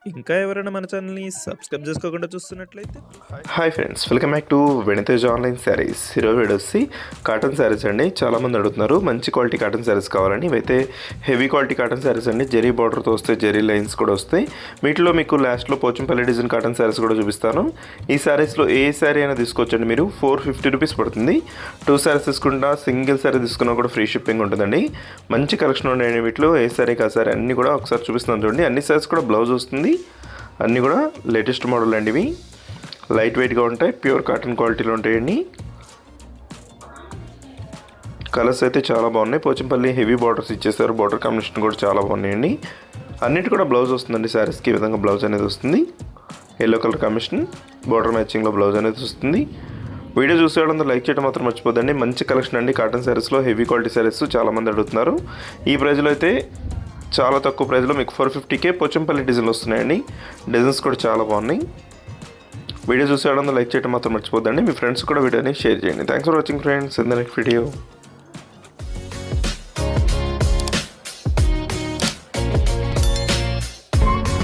ఇంకా ఎవరైనా మన ఛానల్‌ని సబ్స్క్రైబ్ చేసుకోకుండా చూస్తున్నట్లయితే hi friends, welcome back to వెనితేజ్ online saris. ఈరోజు వీడియో వచ్చి కాటన్ శారీస్ అండి. చాలామంది అడుగుతున్నారు మంచి క్వాలిటీ కాటన్ శారీస్ కావాలని. ఇవైతే హెవీ క్వాలిటీ కాటన్ శారీస్ అండి. జరీ బార్డర్తో వస్తాయి, జరీ లైన్స్ కూడా వస్తాయి. వీటిలో మీకు లాస్ట్లో పోచంపల్లి డిజైన్ కాటన్ శారీస్ కూడా చూపిస్తాను. ఈ శారీస్లో ఏ శారీ అయినా తీసుకోవచ్చండి. మీరు 450 రూపీస్ పడుతుంది. 2 శారీస్ తీసుకుంటా, సింగిల్ శారీ తీసుకున్నా కూడా ఫ్రీ షిప్పింగ్ ఉంటుందండి. మంచి కలెక్షన్ ఉన్నాయండి వీటిలో. ఏ శారీకి ఆ శారీ అన్నీ కూడా ఒకసారి చూపిస్తున్నాను చూడండి. అన్ని శారీస్ కూడా బ్లౌజ్ వస్తుంది. అన్నీ కూడా లేటెస్ట్ మోడల్ అండి. ఇవి లైట్ వెయిట్గా ఉంటాయి, ప్యూర్ కాటన్ క్వాలిటీలో ఉంటాయండి. కలర్స్ అయితే చాలా బాగున్నాయి. పోచంపల్లి హెవీ బార్డర్స్ ఇచ్చేసారు. బార్డర్ కాంబినేషన్ కూడా చాలా బాగున్నాయండి. అన్నిటి కూడా బ్లౌజ్ వస్తుందండి. శారీస్కి ఈ విధంగా బ్లౌజ్ అనేది వస్తుంది. ఎల్లో కలర్ కాంబినేషన్ బార్డర్ మ్యాచింగ్లో బ్లౌజ్ అనేది వస్తుంది. వీడియో చూసేవాళ్ళందరూ లైక్ చేయడం మాత్రం మర్చిపోద్దండి. మంచి కలెక్షన్ అండి. కాటన్ శారీస్లో హెవీ క్వాలిటీ శారీస్ చాలామంది అడుగుతున్నారు. ఈ ప్రైజ్లో అయితే చాలా తక్కువ ప్రైస్లో మీకు 450కే పోచంపల్లి డిజైన్లు వస్తున్నాయండి. డిజైన్స్ కూడా చాలా బాగున్నాయి. వీడియో చూసేవాళ్ళందరూ లైక్ చేయడం మాత్రం మర్చిపోద్దండి. మీ ఫ్రెండ్స్ కూడా వీడియోని షేర్ చేయండి. Thanks for watching friends. In the next video.